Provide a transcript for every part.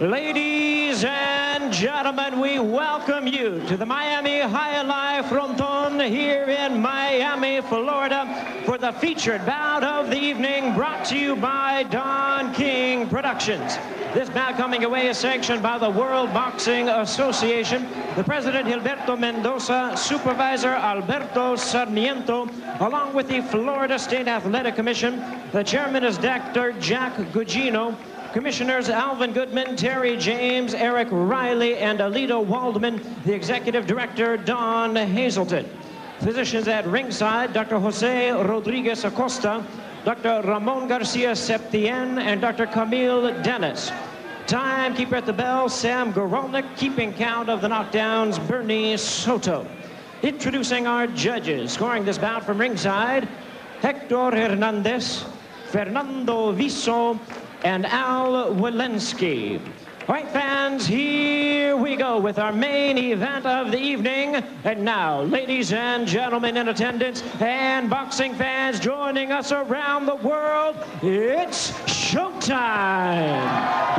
Ladies and gentlemen, we welcome you to the Miami Alai Fronton here in Miami, Florida, for the featured bout of the evening, brought to you by Don King Productions. This bout coming away is sanctioned by the World Boxing Association, the President Gilberto Mendoza, Supervisor Alberto Sarmiento, along with the Florida State Athletic Commission. The Chairman is Dr. Jack Gugino. Commissioners Alvin Goodman, Terry James, Eric Riley, and Alito Waldman. The Executive Director, Don Hazelton. Physicians at ringside, Dr. Jose Rodriguez Acosta, Dr. Ramon Garcia Septien, and Dr. Camille Dennis. Timekeeper at the bell, Sam Gorolnik. Keeping count of the knockdowns, Bernie Soto. Introducing our judges, scoring this bout from ringside, Hector Hernandez, Fernando Viso, and Al Walensky. All right, fans, here we go with our main event of the evening. And now, ladies and gentlemen in attendance and boxing fans joining us around the world, it's showtime!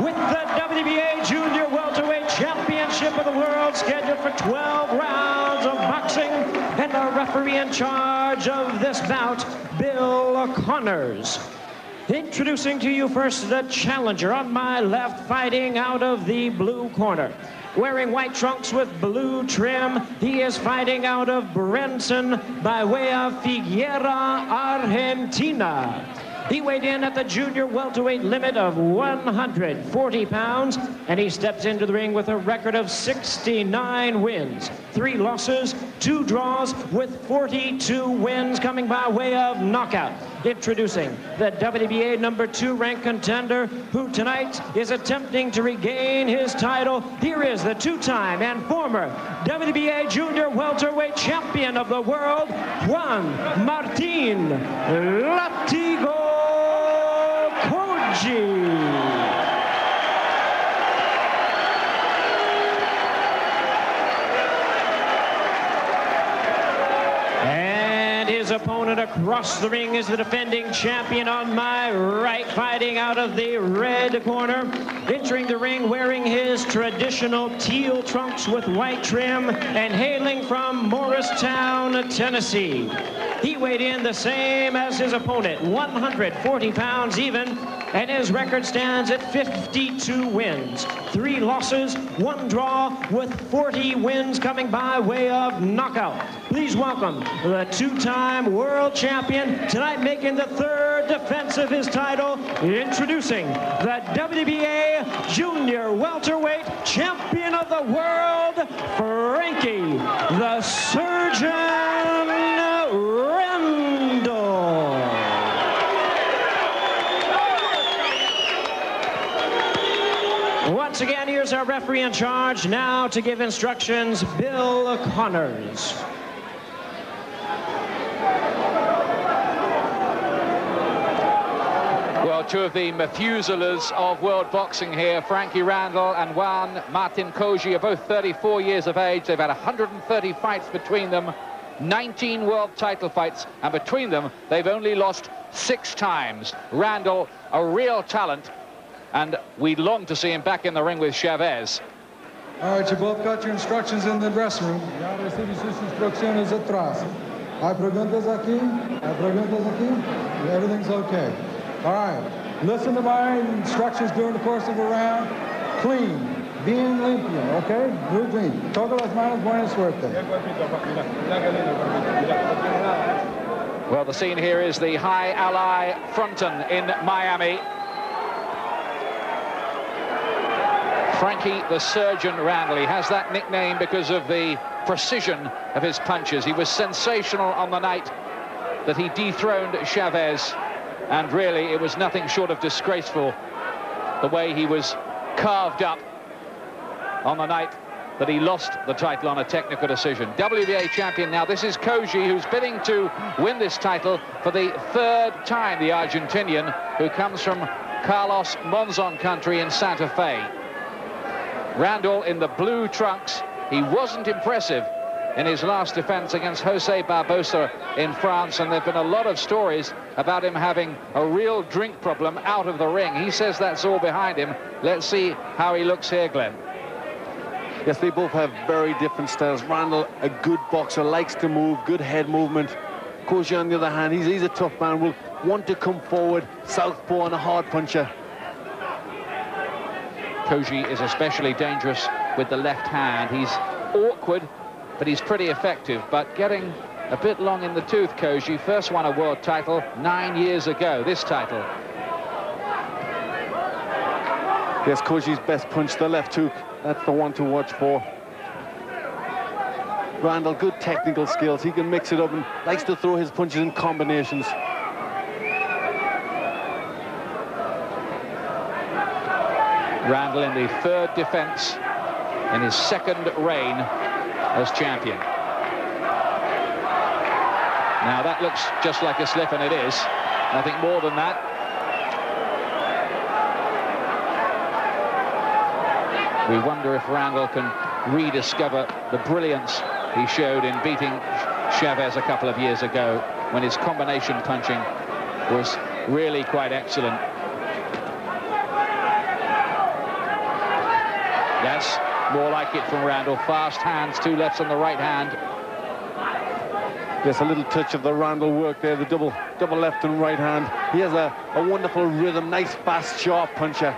With the W.B.A. Junior Welterweight Championship of the World scheduled for 12 rounds of boxing, and the referee in charge of this bout, Bill Connors. Introducing to you first the challenger on my left, fighting out of the blue corner. Wearing white trunks with blue trim, he is fighting out of Brenson by way of Figueira, Argentina. He weighed in at the junior welterweight limit of 140 pounds, and he steps into the ring with a record of 69 wins, 3 losses, 2 draws, with 42 wins coming by way of knockout. Introducing the WBA #2 ranked contender, who tonight is attempting to regain his title. Here is the 2-time and former WBA Junior Welterweight Champion of the world, Juan Martín Látigo Coggi. His opponent across the ring is the defending champion on my right, fighting out of the red corner. Entering the ring wearing his traditional teal trunks with white trim and hailing from Morristown, Tennessee. He weighed in the same as his opponent, 140 pounds even, and his record stands at 52 wins, 3 losses, 1 draw, with 40 wins coming by way of knockout. Please welcome the 2-time world champion, tonight making the 3rd defense of his title, introducing the WBA Junior Welterweight Champion of the World, Frankie the Surgeon Randall. Once again, here's our referee in charge now to give instructions, Bill Connors. Well, 2 of the Methuselahs of world boxing here, Frankie Randall and Juan Martín Coggi, are both 34 years of age. They've had 130 fights between them, 19 world title fights, and between them, they've only lost 6 times. Randall, a real talent, and we long to see him back in the ring with Chavez. All right, you both got your instructions in the dressing room. Ya recibí sus instrucciones atrás. Hay preguntas aquí, everything's okay. All right, listen to my instructions during the course of the round. Clean, bien limpio, okay? Muy clean. Todas las manos, buena suerte. Well, the scene here is the High Alai Fronton in Miami. Frankie the Surgeon Randall. He has that nickname because of the precision of his punches. He was sensational on the night that he dethroned Chavez, and really it was nothing short of disgraceful the way he was carved up on the night that he lost the title on a technical decision. WBA champion now. This is Coggi, who's bidding to win this title for the 3rd time, the Argentinian, who comes from Carlos Monzon country in Santa Fe. Randall in the blue trunks. He wasn't impressive in his last defense against Jose Barbosa in France, and there have been a lot of stories about him having a real drink problem out of the ring. He says that's all behind him. Let's see how he looks here, Glenn. Yes, they both have very different styles. Randall, a good boxer, likes to move, good head movement. Coggi, on the other hand, he's a tough man, will want to come forward, southpaw and a hard puncher. Coggi is especially dangerous with the left hand. He's awkward, but he's pretty effective. But getting a bit long in the tooth, Coggi. First won a world title 9 years ago, this title. Yes, Coggi's best punch, the left hook. That's the one to watch for. Randall, good technical skills. He can mix it up and likes to throw his punches in combinations. Randall in the third defense in his second reign as champion. Now that looks just like a slip, and it is. Nothing more than that. We wonder if Randall can rediscover the brilliance he showed in beating Chavez a couple of years ago, when his combination punching was really quite excellent. Yes, more like it from Randall. Fast hands, two lefts on the right hand. Yes, a little touch of the Randall work there, the double left and right hand. He has a wonderful rhythm, nice, fast, sharp puncher.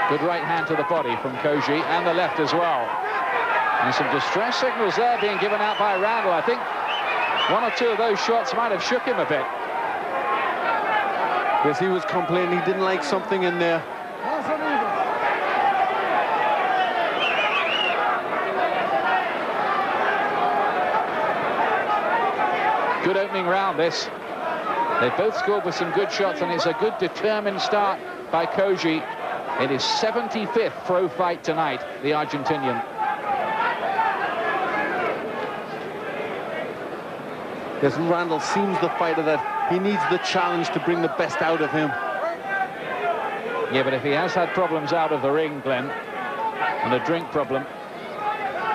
Good right hand to the body from Coggi, and the left as well. And some distress signals there being given out by Randall. I think one or two of those shots might have shook him a bit. Yes, he was complaining he didn't like something in there. Good opening round, this. They both scored with some good shots, and it's a good determined start by Coggi in his 75th pro fight tonight, the Argentinian. Yes, Randall seems the fighter that he needs the challenge to bring the best out of him. Yeah, but if he has had problems out of the ring, Glenn, and a drink problem,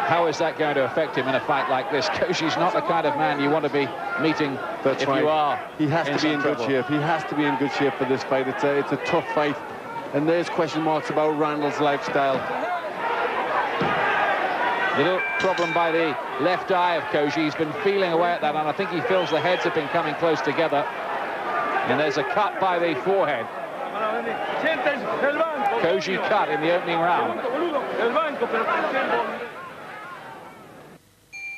how is that going to affect him in a fight like this? Coggi's not the kind of man you want to be meeting. That's if right. You are. He has to be in good shape. He has to be in good shape for this fight. It's a tough fight, and there's question marks about Randall's lifestyle. Little problem by the left eye of Coggi. He's been feeling away at that, and I think he feels the heads have been coming close together. And there's a cut by the forehead. Coggi cut in the opening round.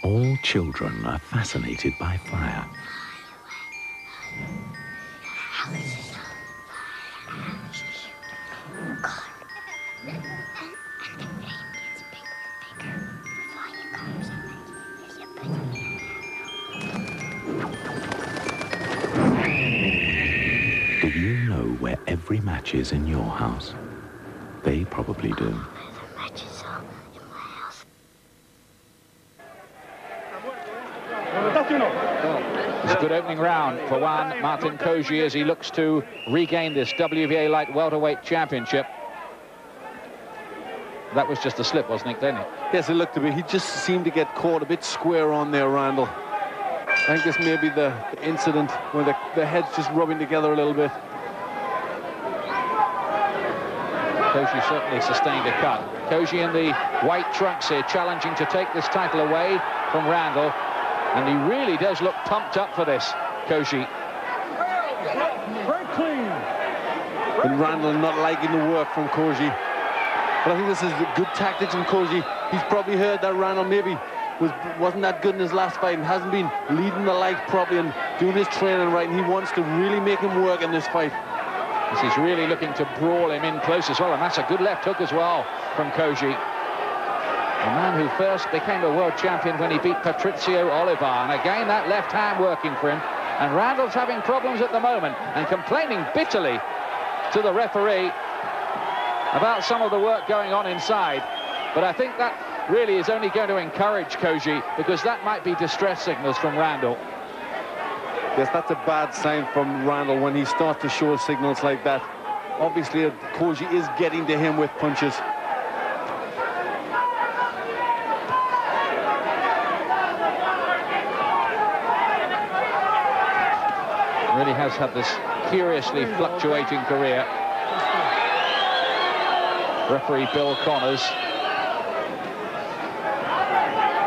All children are fascinated by fire. Do you know where every match is in your house? They probably do. It's a good opening round for Juan Martin Coggi as he looks to regain this W.B.A. light welterweight championship. That was just a slip, wasn't it, didn't it? Yes, it looked to be. He just seemed to get caught a bit square on there, Randall. I think this may be the incident where the head's just rubbing together a little bit. Coggi certainly sustained a cut. Coggi in the white trunks here, challenging to take this title away from Randall. And he really does look pumped up for this, Coggi. Very clean. And Randall not liking the work from Coggi. But I think this is good tactics from Coggi. He's probably heard that Randall maybe wasn't that good in his last fight and hasn't been leading the light properly and doing his training right, and he wants to really make him work in this fight. This is really looking to brawl him in close as well, and that's a good left hook as well from Coggi. The man who first became a world champion when he beat Patricio Olivar, and again that left hand working for him. And Randall's having problems at the moment and complaining bitterly to the referee about some of the work going on inside. But I think that really is only going to encourage Coggi, because that might be distress signals from Randall. Yes, that's a bad sign from Randall when he starts to show signals like that. Obviously, Coggi is getting to him with punches. Really has had this curiously fluctuating career. Referee Bill Connors.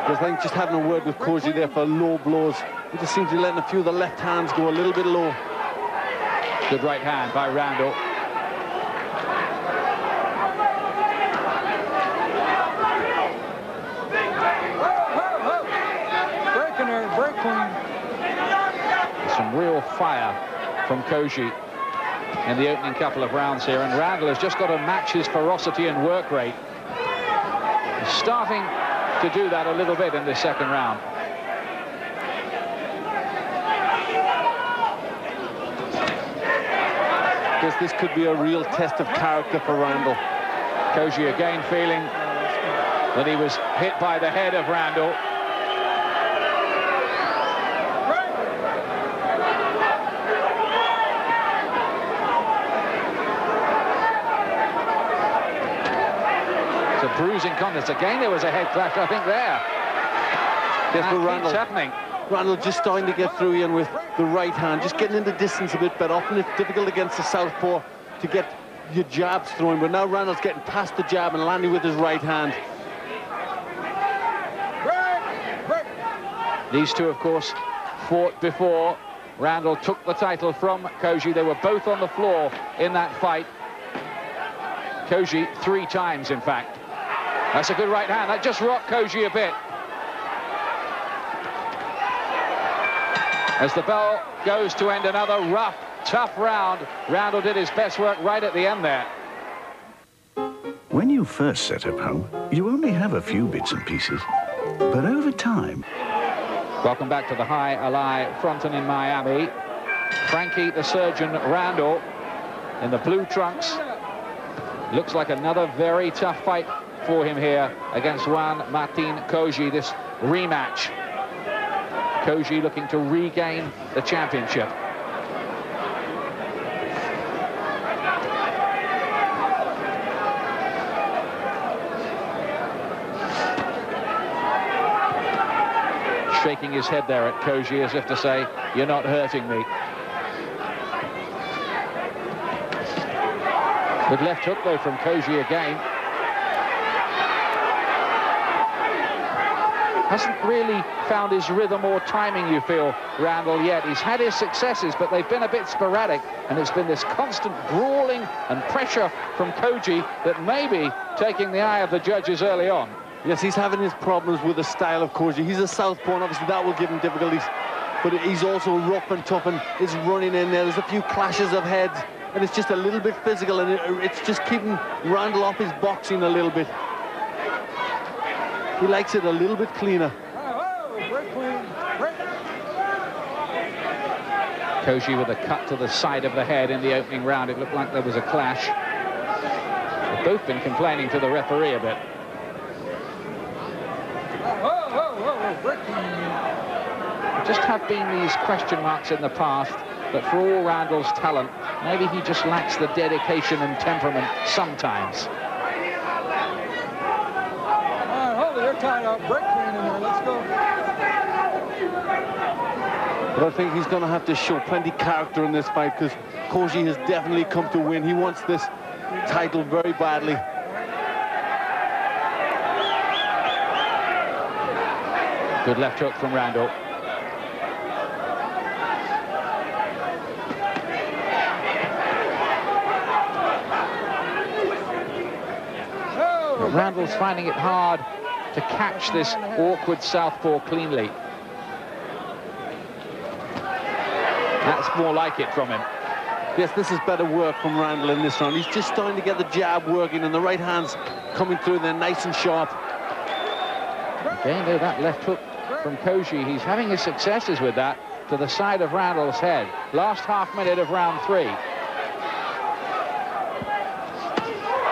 I think just having a word with Coggi there for low blows. He just seems to be letting a few of the left hands go a little bit low. Good right hand by Randall. Breaking there, break clean. Some real fire from Coggi in the opening couple of rounds here, and Randall has just got to match his ferocity and work rate. He's starting to do that a little bit in this second round. This could be a real test of character for Randall. Coggi again feeling that he was hit by the head of Randall. It's a bruising contest. Again, there was a head clash, I think, there. Yes, but Randall happening. Randall just starting to get through Ian with the right hand, just getting into distance a bit better. Often it's difficult against the southpaw to get your jabs thrown, but now Randall's getting past the jab and landing with his right hand. These two, of course, fought before. Randall took the title from Coggi. They were both on the floor in that fight. Coggi 3 times, in fact. That's a good right hand. That just rocked Coggi a bit. As the bell goes to end another rough, tough round, Randall did his best work right at the end there. When you first set up home, you only have a few bits and pieces. But over time... Welcome back to the High Alai Fronton in Miami. Frankie, the surgeon, Randall in the blue trunks. Looks like another very tough fight for him here against Juan Martín Coggi, this rematch. Coggi looking to regain the championship. Shaking his head there at Coggi as if to say, you're not hurting me. Good left hook, though, from Coggi again. Hasn't really found his rhythm or timing, you feel, Randall, yet. He's had his successes, but they've been a bit sporadic, and it's been this constant brawling and pressure from Coggi that may be taking the eye of the judges early on. Yes, he's having his problems with the style of Coggi. He's a southpaw, and obviously that will give him difficulties. But he's also rough and tough, and is running in there. There's a few clashes of heads, and it's just a little bit physical, and it's just keeping Randall off his boxing a little bit. He likes it a little bit cleaner. Coggi with a cut to the side of the head in the opening round. It looked like there was a clash. They've both been complaining to the referee a bit. There just have been these question marks in the past, but for all Randall's talent, maybe he just lacks the dedication and temperament sometimes. They're tied up, break clean in there, let's go. But I think he's going to have to show plenty character in this fight, because Coggi has definitely come to win. He wants this title very badly. Good left hook from Randall. But Randall's finding it hard to catch this awkward southpaw cleanly. That's more like it from him. Yes, this is better work from Randall in this round. He's just starting to get the jab working, and the right hand's coming through there nice and sharp. Again, though, that left hook from Coggi, he's having his successes with that to the side of Randall's head. Last half minute of round 3.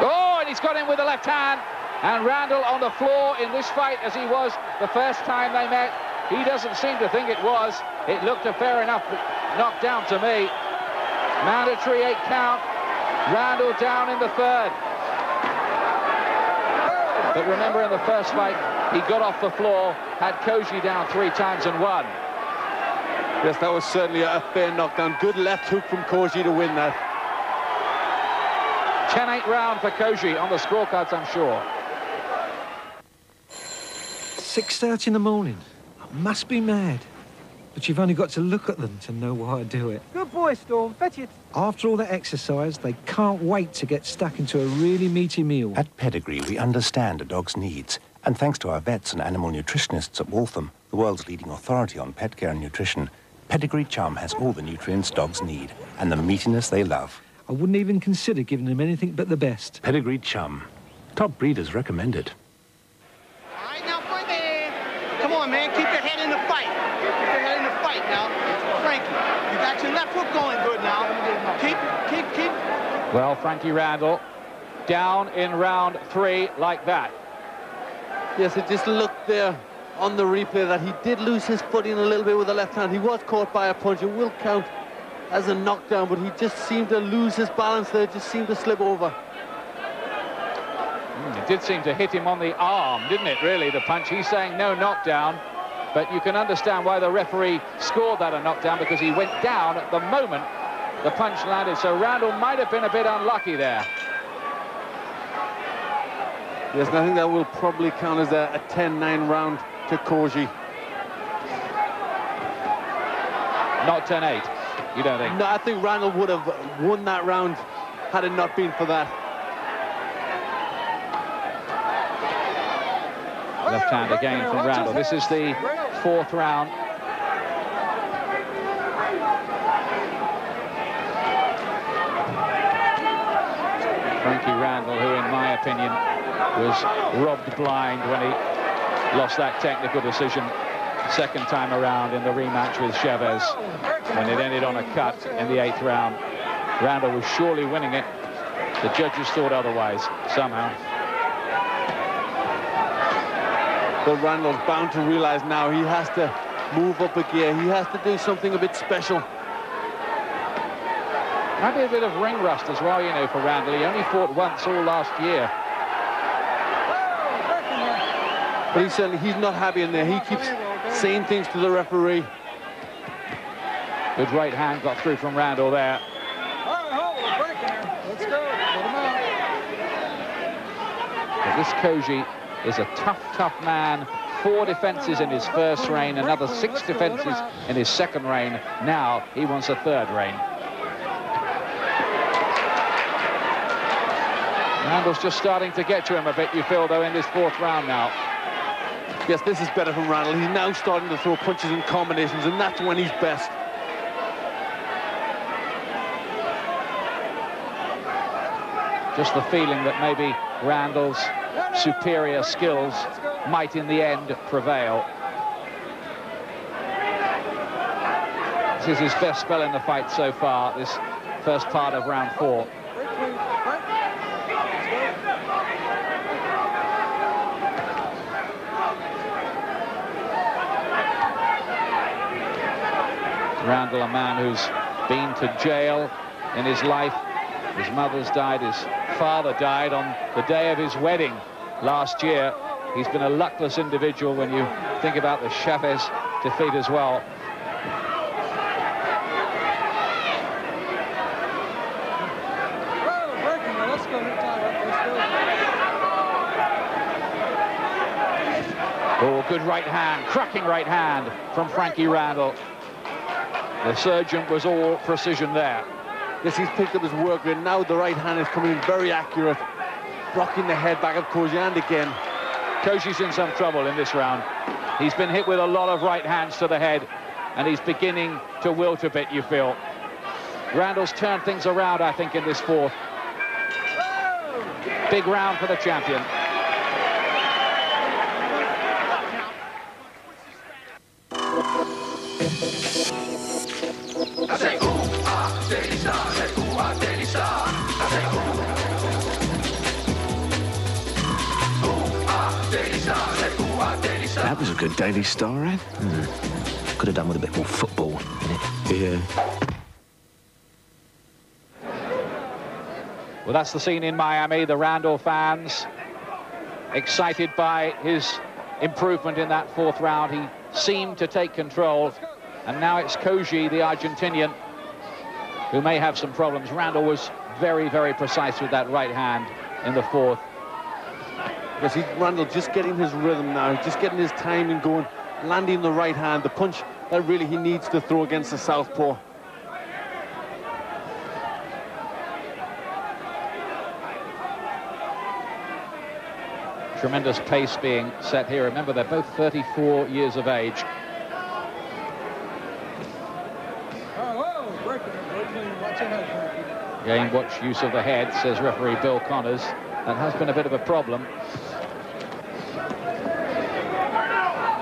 Oh, and he's got in with the left hand. And Randall on the floor in this fight as he was the first time they met. He doesn't seem to think it was. It looked a fair enough knockdown to me. Mandatory 8 count. Randall down in the 3rd. But remember, in the first fight, he got off the floor, had Coggi down 3 times and won. Yes, that was certainly a fair knockdown. Good left hook from Coggi to win that. 10-8 round for Coggi on the scorecards, I'm sure. 6:30 in the morning. I must be mad. But you've only got to look at them to know why I do it. Good boy, Storm. Fetch it. After all that exercise, they can't wait to get stuck into a really meaty meal. At Pedigree, we understand a dog's needs. And thanks to our vets and animal nutritionists at Waltham, the world's leading authority on pet care and nutrition, Pedigree Chum has all the nutrients dogs need and the meatiness they love. I wouldn't even consider giving them anything but the best. Pedigree Chum. Top breeders recommended. All right, now, Frankie. Come on, man. Keep your head in the fight. Keep your head in the fight now. Frankie, you got your left hook going good now. Keep. Well, Frankie Randall down in round 3 like that. Yes, it just looked there on the replay that he did lose his footing a little bit with the left hand. He was caught by a punch. It will count as a knockdown, but he just seemed to lose his balance there, just seemed to slip over. It did seem to hit him on the arm, didn't it, really, the punch? He's saying no knockdown, but you can understand why the referee scored that a knockdown, because he went down at the moment the punch landed, so Randall might have been a bit unlucky there. Yes, and I think that will probably count as a 10-9 round to Coggi. Not 10-8, you don't think? No, I think Randall would have won that round had it not been for that. Left hand again from Randall. This is the 4th round. Frankie Randall, who in my opinion was robbed blind when he lost that technical decision second time around in the rematch with Chavez, when it ended on a cut in the 8th round. Randall was surely winning it. The judges thought otherwise, somehow. But Randall's bound to realize now he has to move up a gear. He has to do something a bit special. Might be a bit of ring rust as well, you know, for Randall. He only fought once all last year. But he's not happy in there. He keeps saying things to the referee. Good right hand got through from Randall there. Let's go. Let him out. But this Coggi is a tough man. 4 defenses in his first reign, another 6 defenses in his second reign. Now he wants a 3rd reign. Randall's just starting to get to him a bit, you feel, though, in this 4th round now. Yes, this is better from Randall. He's now starting to throw punches and combinations, and that's when he's best. Just the feeling that maybe Randall's superior skills might in the end prevail. This is his best spell in the fight so far, this first part of round 4. Randall, a man who's been to jail in his life. His mother's died, his father died on the day of his wedding last year. He's been a luckless individual when you think about the Chavez defeat as well. Oh, good right hand, cracking right hand from Frankie Randall. The surgeon was all precision there. Yes, he's picked up his work rate. Now the right hand is coming in very accurate, blocking the head back of Coggi, and again. Coggi's in some trouble in this round. He's been hit with a lot of right hands to the head, and he's beginning to wilt a bit, you feel. Randall's turned things around, I think, in this 4th. Big round for the champion. That was a good Daily Star, eh? Could have done with a bit more football in it. Yeah. Well, that's the scene in Miami. The Randall fans excited by his improvement in that 4th round. He seemed to take control And now it's Coggi, the Argentinian, who may have some problems. Randall was very, very precise with that right hand in the fourth. Yes, Randall just getting his rhythm now, just getting his timing going, landing the right hand, the punch that really he needs to throw against the southpaw. Tremendous pace being set here. Remember, they're both 34 years of age. Again, watch use of the head, says referee Bill Connors. That has been a bit of a problem.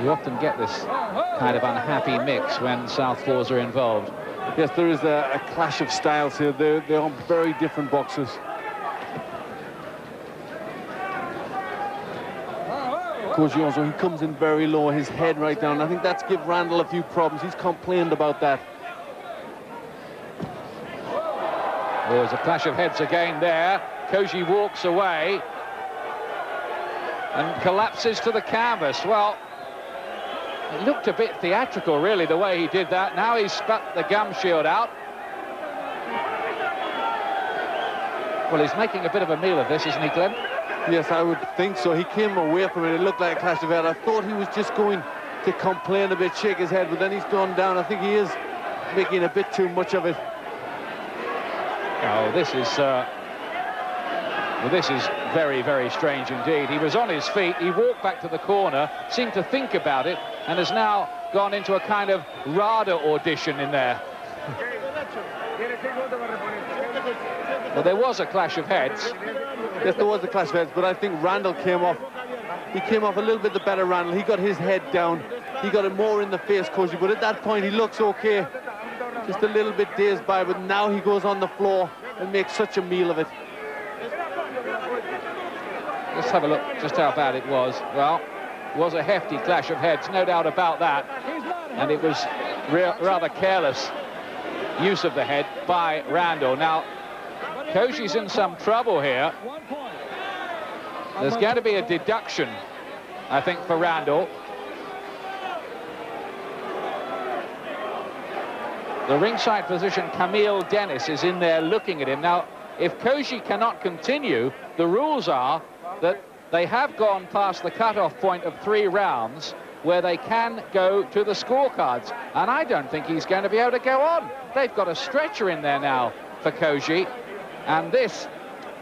You often get this kind of unhappy mix when southpaws are involved. Yes, there is a clash of styles here. They're on very different boxes. Coggi also, he comes in very low, his head right down. I think that's give Randall a few problems. He's complained about that. There's a clash of heads again there. Coggi walks away and collapses to the canvas. Well, it looked a bit theatrical, really, the way he did that. Now he's spat the gum shield out. Well, he's making a bit of a meal of this, isn't he, Glenn? Yes, I would think so. He came away from it. It looked like a clash of heads. I thought he was just going to complain a bit, shake his head, but then he's gone down. I think he is making a bit too much of it. Oh, this is very, very strange indeed. He was on his feet, he walked back to the corner, seemed to think about it, and has now gone into a kind of RADA audition in there. Well, there was a clash of heads. Yes, there was a clash of heads, but I think Randall came off. He came off a little bit the better, Randall. He got his head down. He got it more in the face, Coggi, but at that point he looks okay. Just a little bit dazed by, but now he goes on the floor and makes such a meal of it. Let's have a look just how bad it was. Well, it was a hefty clash of heads, no doubt about that. And it was rather careless use of the head by Randall. Now, Coggi's in some trouble here. There's going to be a deduction, I think, for Randall. The ringside physician, Camille Dennis, is in there looking at him. Now, if Coggi cannot continue, the rules are that they have gone past the cutoff point of 3 rounds where they can go to the scorecards. And I don't think he's going to be able to go on. They've got a stretcher in there now for Coggi. And this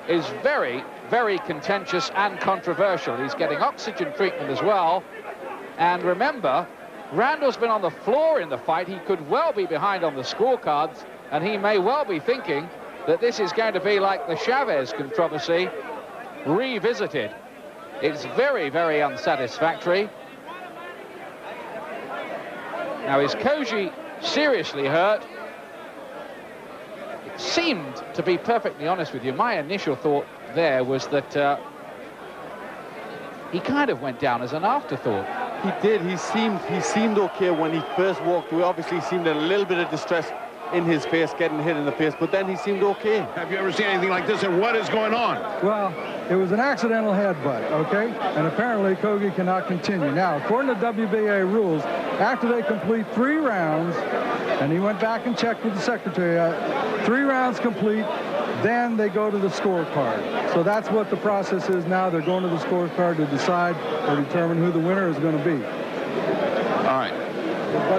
is very, very contentious and controversial. He's getting oxygen treatment as well. And remember, Randall's been on the floor in the fight. He could well be behind on the scorecards, and he may well be thinking that this is going to be like the Chavez controversy revisited. It's very, very unsatisfactory. Now, is Coggi seriously hurt? It seemed, to be perfectly honest with you, my initial thought there was that he kind of went down as an afterthought. He did. He seemed okay when he first walked away. Obviously, he seemed a little bit of distress in his face, getting hit in the face, but then he seemed okay. Have you ever seen anything like this, and what is going on? Well, it was an accidental headbutt, okay? And apparently Coggi cannot continue. Now, according to W.B.A. rules, after they complete 3 rounds, and he went back and checked with the secretariat, 3 rounds complete, then they go to the scorecard. So that's what the process is now. They're going to the scorecard to decide or determine who the winner is going to be. All right.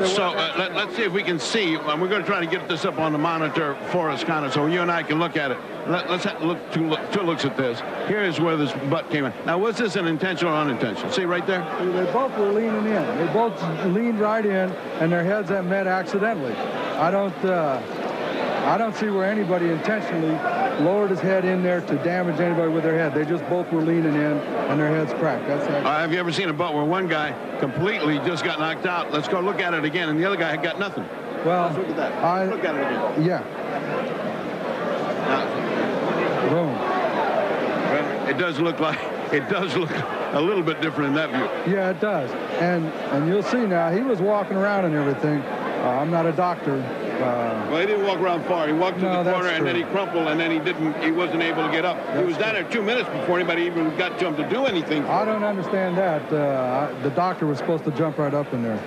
So let's see if we can see, and we're going to try to get this up on the monitor for us, kind of, so you and I can look at it. Let's look two looks at this. Here is where this butt came in. Now, was this an intentional or unintentional? See right there? They both were leaning in. They both leaned right in, and their heads have met accidentally. I don't see where anybody intentionally lowered his head in there to damage anybody with their head. They just both were leaning in, and their heads cracked. That's it. Have you ever seen a butt where one guy completely just got knocked out? Let's go look at it again, and the other guy had got nothing. Well, let's look at that. Look at it again. Yeah. Boom. Well, it does look a little bit different in that view. Yeah, it does. And you'll see now, he was walking around and everything. I'm not a doctor. Well, he didn't walk around far. He walked to the corner, and then he crumpled, and then he wasn't able to get up. He was down there 2 minutes before anybody even got to him to do anything. I don't understand that. The doctor was supposed to jump right up in there.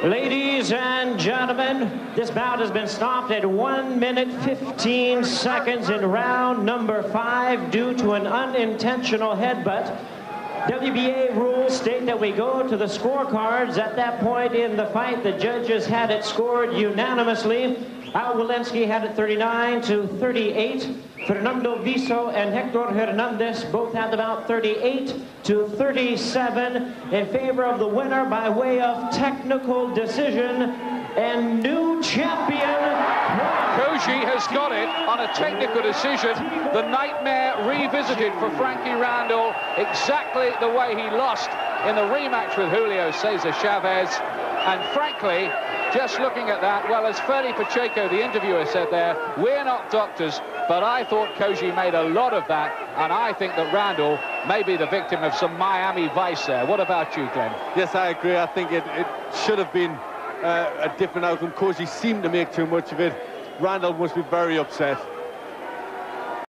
Ladies and gentlemen, this bout has been stopped at 1 minute 15 seconds in round number 5 due to an unintentional headbutt. W.B.A. rules state that we go to the scorecards. At that point in the fight, the judges had it scored unanimously. Al Walensky had it 39-38. Fernando Viso and Hector Hernandez both had about 38-37 in favor of the winner by way of technical decision and new champion. Coggi has got it on a technical decision. The nightmare revisited for Frankie Randall, exactly the way he lost in the rematch with Julio Cesar Chavez. And frankly, just looking at that, well, as Ferdy Pacheco, the interviewer, said there, we're not doctors, but I thought Coggi made a lot of that, and I think that Randall may be the victim of some Miami vice there. What about you, Glenn? Yes, I agree. I think it should have been a different outcome. Coggi seemed to make too much of it. Randall must be very upset.